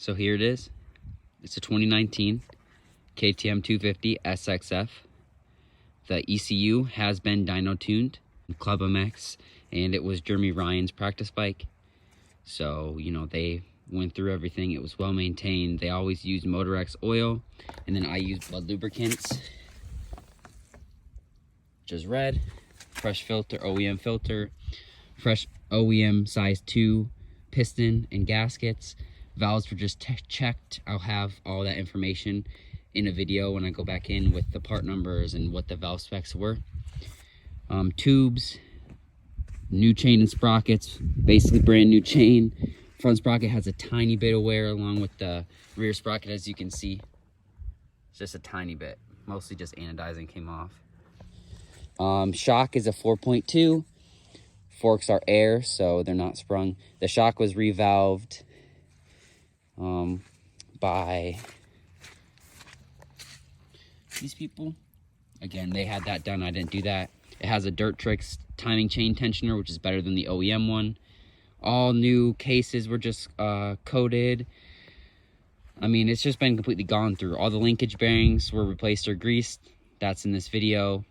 So here it is. It's a 2019 KTM 250 SXF. The ECU has been dyno tuned, Club MX, and it was Jeremy Ryan's practice bike. So, you know, they went through everything. It was well maintained. They always used Motorex oil, and then I used Blood lubricants, which is red, fresh filter, OEM filter, fresh OEM size 2 piston and gaskets. Valves were just checked. I'll have all that information in a video when I go back in with the part numbers and what the valve specs were. Tubes, new chain and sprockets, basically brand new chain. Front sprocket has a tiny bit of wear along with the rear sprocket, as you can see. It's just a tiny bit, mostly just anodizing came off. Shock is a 4.2. Forks are air, so they're not sprung. The shock was revalved by these people. Again, they had that done. I didn't do that. It has a Dirt Tricks timing chain tensioner, which is better than the OEM one. All new cases were just coated. I mean, it's just been completely gone through. All the linkage bearings were replaced or greased. That's in this video.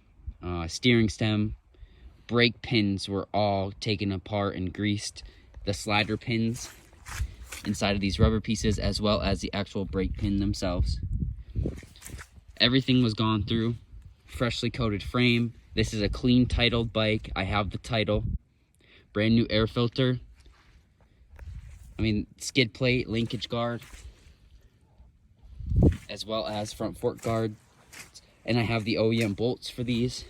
Steering stem, brake pins were all taken apart and greased. The slider pins inside of these rubber pieces, as well as the actual brake pin themselves. Everything was gone through. Freshly coated frame. This is a clean titled bike. I have the title. Brand new air filter. I mean, skid plate, linkage guard, as well as front fork guard. And I have the OEM bolts for these.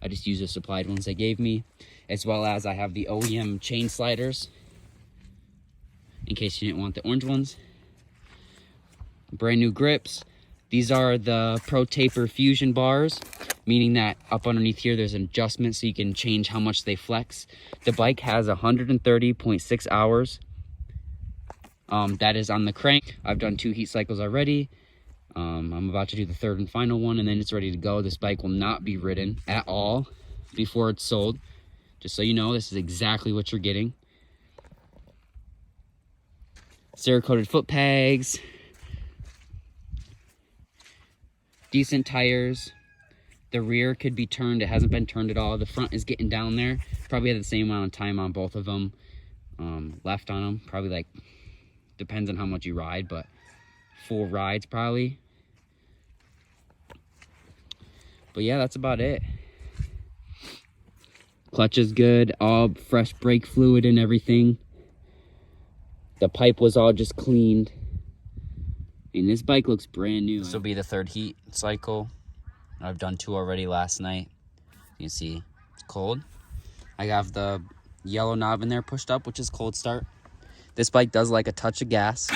I just use the supplied ones they gave me, as well as I have the OEM chain sliders in case you didn't want the orange ones. Brand new grips. These are the Pro Taper Fusion bars, meaning that up underneath here there's an adjustment so you can change how much they flex. The bike has 130.6 hours. That is on the crank. I've done 2 heat cycles already. I'm about to do the 3rd and final one, and then it's ready to go. This bike will not be ridden at all before it's sold. Just so you know, this is exactly what you're getting. Cerakoted foot pegs. Decent tires. The rear could be turned. It hasn't been turned at all. The front is getting down there. Probably had the same amount of time on both of them left on them. Probably, like, depends on how much you ride, but 4 rides probably. But yeah, that's about it. Clutch is good. All fresh brake fluid and everything. The pipe was all just cleaned. And this bike looks brand new. This will be the 3rd heat cycle. I've done 2 already last night. You can see it's cold. I have the yellow knob in there pushed up, which is cold start. This bike does like a touch of gas.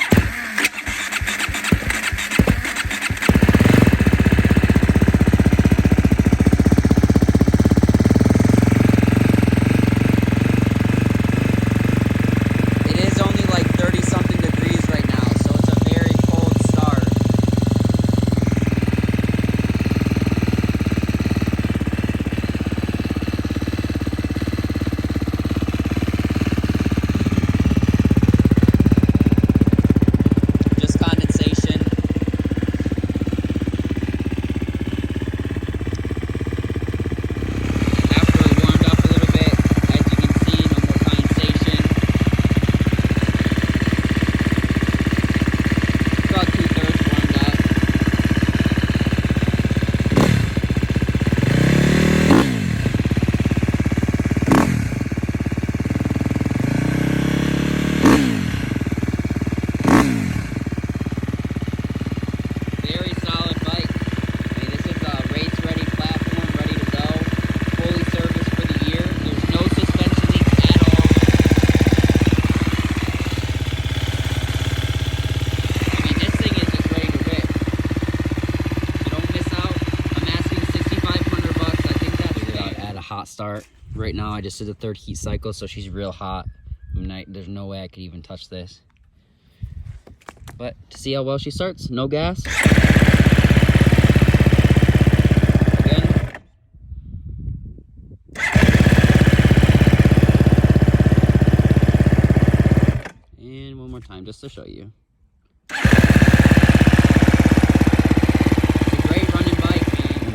Hot start. Right now I just did the 3rd heat cycle, so she's real hot. There's no way I could even touch this. But to see how well she starts, no gas. Again. And one more time just to show you.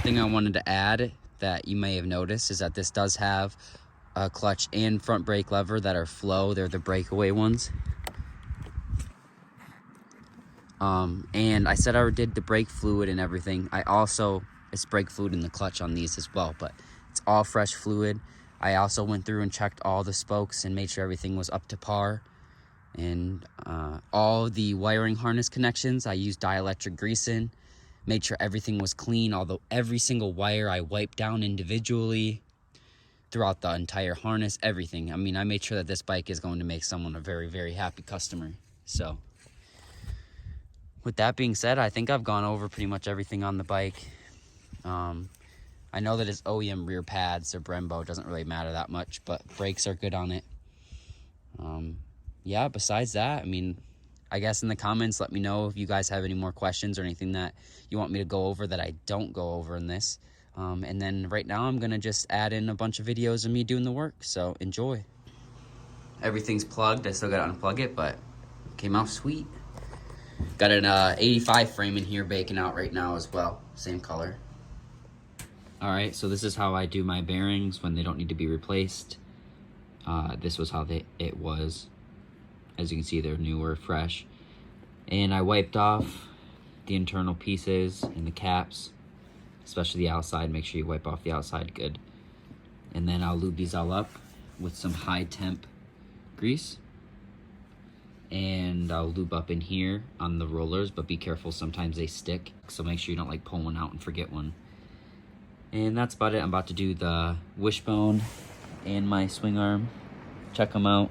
thing I wanted to add that you may have noticed is that this does have a clutch and front brake lever that are flow. They're the breakaway ones. And I said I did the brake fluid and everything. It's brake fluid in the clutch on these as well, but it's all fresh fluid. I also went through and checked all the spokes and made sure everything was up to par. And all the wiring harness connections, I used dielectric grease in. Made sure everything was clean, although every single wire I wiped down individually throughout the entire harness, everything. I mean, I made sure that this bike is going to make someone a very, very happy customer. So with that being said, I think I've gone over pretty much everything on the bike. I know that it's OEM rear pads or Brembo, it doesn't really matter that much, but brakes are good on it. Yeah, besides that, I mean, I guess in the comments, let me know if you guys have any more questions or anything that you want me to go over that I don't go over in this. And then right now I'm gonna just add in a bunch of videos of me doing the work, so enjoy. Everything's plugged, I still gotta unplug it, but it came out sweet. Got an 85 frame in here baking out right now as well, same color. All right, so this is how I do my bearings when they don't need to be replaced. This was how it was. As you can see, they're newer, fresh. And I wiped off the internal pieces and the caps, especially the outside. Make sure you wipe off the outside good. And then I'll lube these all up with some high temp grease. And I'll lube up in here on the rollers, but be careful, sometimes they stick. So make sure you don't like pull one out and forget one. And that's about it. I'm about to do the wishbone and my swing arm. Check them out.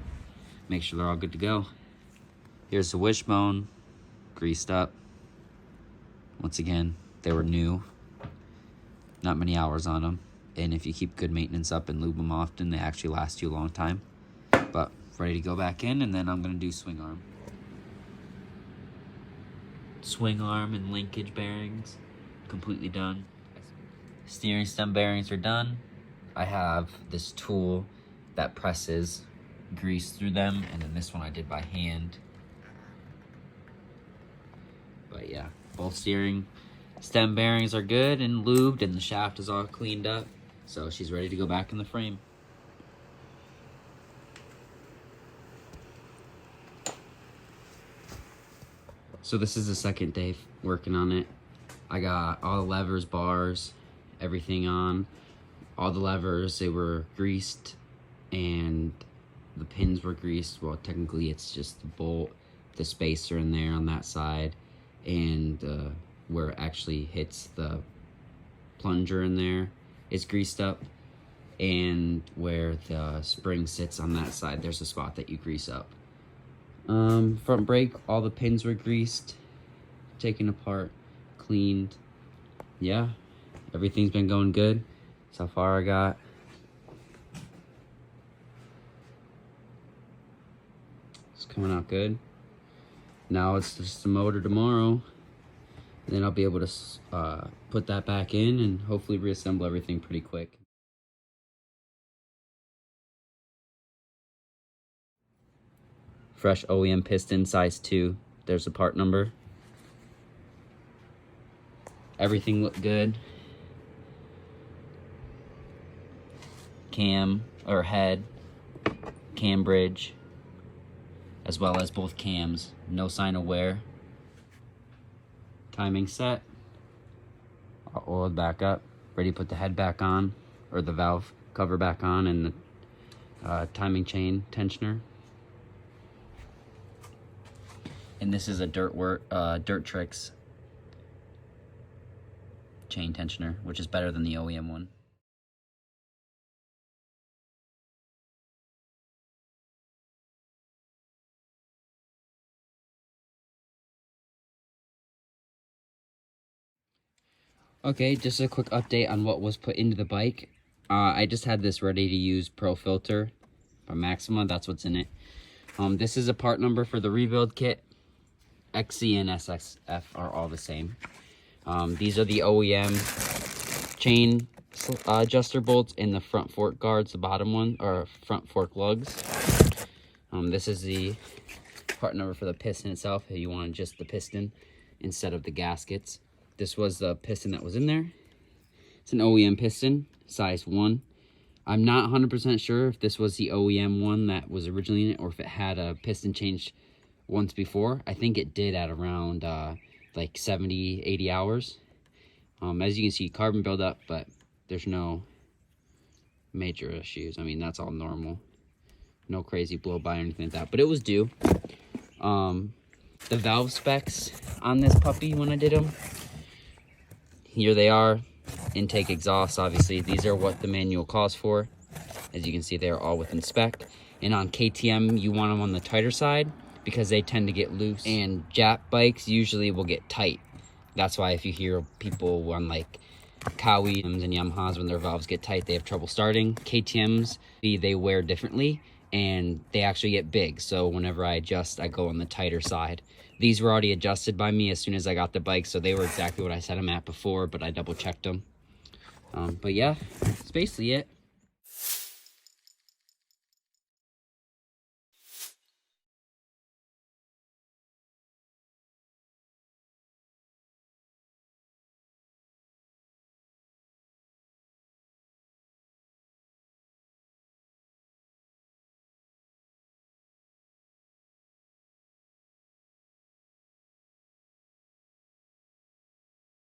Make sure they're all good to go. Here's the wishbone, greased up. Once again, they were new. Not many hours on them. And if you keep good maintenance up and lube them often, they actually last you a long time. But ready to go back in, and then I'm gonna do swing arm. Swing arm and linkage bearings, completely done. Steering stem bearings are done. I have this tool that presses grease through them, and then this one I did by hand. But yeah, both steering stem bearings are good and lubed, and the shaft is all cleaned up, so she's ready to go back in the frame. So this is the second day working on it. I got all the levers, bars, everything on. All the levers, they were greased, and the pins were greased. Well, technically it's just the bolt, the spacer in there on that side, and where it actually hits the plunger in there is greased up, and where the spring sits on that side, there's a spot that you grease up. Front brake, all the pins were greased, taken apart, cleaned. Yeah, everything's been going good. So far I got it's coming out good. Now it's just the motor tomorrow, and then I'll be able to put that back in and hopefully reassemble everything pretty quick. Fresh OEM piston, size 2. There's the part number. Everything looked good. Cam or head, cam bridge, as well as both cams. No sign of wear. Timing set. I'll oil it back up. Ready to put the head back on, or the valve cover back on, and the timing chain tensioner. And this is a Dirt Tricks chain tensioner, which is better than the OEM one. Okay, just a quick update on what was put into the bike. I just had this ready to use Pro Filter by Maxima. That's what's in it. This is a part number for the rebuild kit. XC and SXF are all the same. These are the OEM chain adjuster bolts in the front fork guards, the bottom one, or front fork lugs. This is the part number for the piston itself, if you want just the piston instead of the gaskets. This was the piston that was in there. It's an OEM piston, size 1. I'm not 100% sure if this was the OEM one that was originally in it or if it had a piston change once before. I think it did at around like 70, 80 hours. As you can see, carbon buildup, but there's no major issues. I mean, that's all normal. No crazy blow by or anything like that, but it was due. The valve specs on this puppy when I did them, here they are. Intake, exhaust, obviously these are what the manual calls for. As you can see, they're all within spec. And on KTM you want them on the tighter side because they tend to get loose, and Jap bikes usually will get tight. That's why if you hear people on like Kawi's and Yamahas, when their valves get tight, they have trouble starting. KTM's, they wear differently and they actually get big, so whenever I adjust, I go on the tighter side. These were already adjusted by me as soon as I got the bike, so they were exactly what I set them at before, but I double checked them. But yeah, that's basically it.